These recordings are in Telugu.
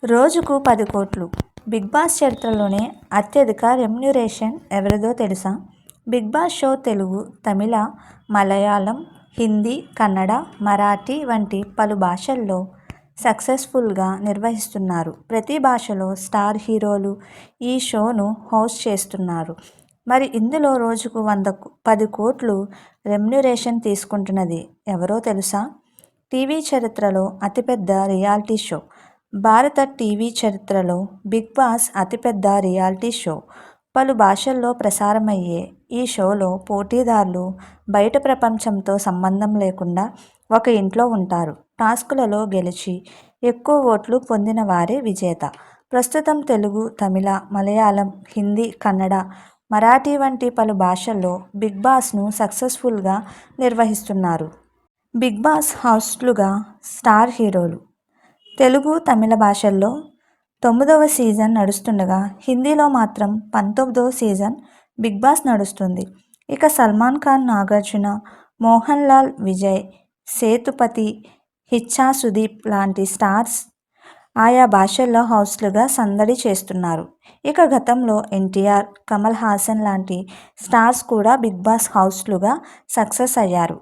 రోజుకు 10 కోట్లు. బిగ్ బాస్ చరిత్రలోనే అత్యధిక రెమ్యునరేషన్ ఎవరిదో తెలుసా? బిగ్ బాస్ షో తెలుగు, తమిళ, మలయాళం, హిందీ, కన్నడ, మరాఠీ వంటి పలు భాషల్లో సక్సెస్ఫుల్గా నిర్వహిస్తున్నారు. ప్రతి భాషలో స్టార్ హీరోలు ఈ షోను హోస్ట్ చేస్తున్నారు. మరి ఇందులో రోజుకు 10 కోట్లు రెమ్యునరేషన్ తీసుకుంటున్నది ఎవరో తెలుసా? టీవీ చరిత్రలో అతిపెద్ద రియాలిటీ షో. భారత టీవీ చరిత్రలో బిగ్ బాస్ అతిపెద్ద రియాలిటీ షో. పలు భాషల్లో ప్రసారమయ్యే ఈ షోలో పోటీదారులు బయట ప్రపంచంతో సంబంధం లేకుండా ఒక ఇంట్లో ఉంటారు. టాస్కులలో గెలిచి ఎక్కువ ఓట్లు పొందిన వారే విజేత. ప్రస్తుతం తెలుగు, తమిళ, మలయాళం, హిందీ, కన్నడ, మరాఠీ వంటి పలు భాషల్లో బిగ్ బాస్ను సక్సెస్ఫుల్గా నిర్వహిస్తున్నారు. బిగ్ బాస్ హోస్ట్లుగా స్టార్ హీరోలు. తెలుగు, తమిళ భాషల్లో 9వ సీజన్ నడుస్తుండగా హిందీలో మాత్రం 19వ సీజన్ బిగ్ బాస్ నడుస్తుంది. ఇక సల్మాన్ ఖాన్, నాగార్జున, మోహన్ లాల్, విజయ్ సేతుపతి, హిచ్చా సుదీప్ లాంటి స్టార్స్ ఆయా భాషల్లో హోస్ట్లుగా సందడి చేస్తున్నారు. ఇక గతంలో ఎన్టీఆర్, కమల్ హాసన్ లాంటి స్టార్స్ కూడా బిగ్ బాస్ హోస్ట్లుగా సక్సెస్ అయ్యారు.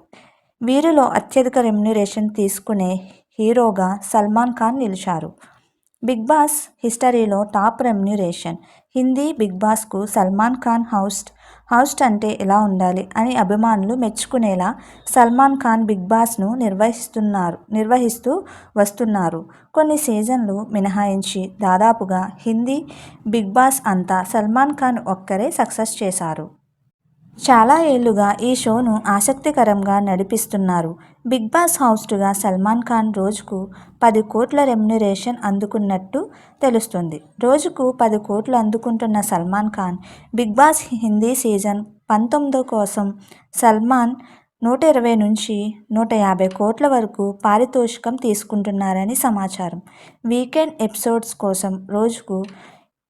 వీరిలో అత్యధిక రెమ్యునరేషన్ తీసుకునే హీరోగా సల్మాన్ ఖాన్ నిలిచారు. బిగ్ బాస్ హిస్టరీలో టాప్ రెమ్యునరేషన్. హిందీ బిగ్ బాస్కు సల్మాన్ ఖాన్ హోస్ట్ అంటే ఎలా ఉండాలి అని అభిమానులు మెచ్చుకునేలా సల్మాన్ ఖాన్ బిగ్ బాస్ను నిర్వహిస్తూ వస్తున్నారు. కొన్ని సీజన్లు మినహాయించి దాదాపుగా హిందీ బిగ్ బాస్ అంతా సల్మాన్ ఖాన్ ఒక్కరే సక్సెస్ చేశారు. చాలా ఏళ్లుగా ఈ షోను ఆసక్తికరంగా నడిపిస్తున్నారు. బిగ్ బాస్ హోస్ట్గా సల్మాన్ ఖాన్ రోజుకు 10 కోట్ల రెమ్యునరేషన్ అందుకున్నట్టు తెలుస్తుంది. రోజుకు 10 కోట్లు అందుకుంటున్న Salman Khan Bigg Boss Hindi season 19 కోసం సల్మాన్ 120 నుంచి 150 కోట్ల వరకు పారితోషికం తీసుకుంటున్నారని సమాచారం. వీకెండ్ ఎపిసోడ్స్ కోసం రోజుకు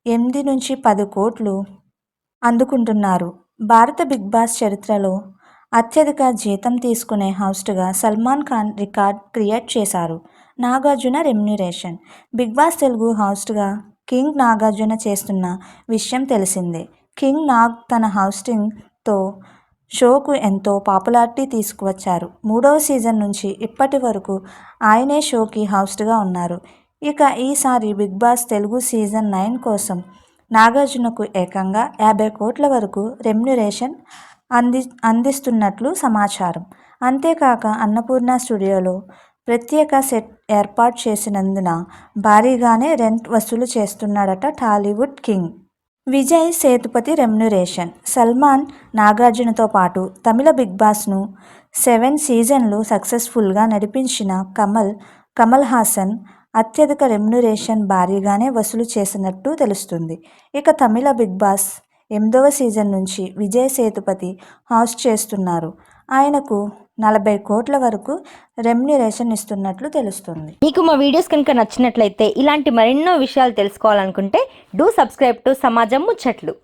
8 నుంచి 10 కోట్లు అందుకుంటున్నారు. భారత బిగ్ బాస్ చరిత్రలో అత్యధిక జీతం తీసుకునే హోస్ట్గా సల్మాన్ ఖాన్ రికార్డ్ క్రియేట్ చేశారు. Nagarjuna remuneration. Bigg Boss Telugu హోస్ట్గా కింగ్ నాగార్జున చేస్తున్న విషయం తెలిసిందే. కింగ్ నాగ్ తన హోస్టింగ్తో షోకు ఎంతో పాపులారిటీ తీసుకువచ్చారు. 3వ సీజన్ నుంచి ఇప్పటి వరకు ఆయనే షోకి హోస్ట్గా ఉన్నారు. ఇక ఈసారి బిగ్ బాస్ తెలుగు సీజన్ 9 కోసం నాగార్జునకు ఏకంగా 50 కోట్ల వరకు రెమ్యునరేషన్ అందిస్తున్నట్లు సమాచారం. అంతేకాక అన్నపూర్ణ స్టూడియోలో ప్రత్యేక సెట్ ఏర్పాటు చేసినందున భారీగానే రెంట్ వసూలు చేస్తున్నాడట టాలీవుడ్ కింగ్. విజయ్ సేతుపతి రెమ్యునరేషన్. సల్మాన్, నాగార్జునతో పాటు తమిళ బిగ్ బాస్ను 7 సీజన్లు సక్సెస్ఫుల్గా నడిపించిన కమల్ హాసన్ అత్యధిక రెమ్యునరేషన్ భారీగానే వసూలు చేసినట్టు తెలుస్తుంది. ఇక తమిళ బిగ్ బాస్ 8వ సీజన్ నుంచి విజయ్ సేతుపతి హోస్ట్ చేస్తున్నారు. ఆయనకు 40 కోట్ల వరకు రెమ్యునరేషన్ ఇస్తున్నట్లు తెలుస్తుంది. మీకు మా వీడియోస్ కనుక నచ్చినట్లయితే ఇలాంటి మరెన్నో విషయాలు తెలుసుకోవాలనుకుంటే డూ సబ్స్క్రైబ్ టు సమాజం ముచ్చట్లు.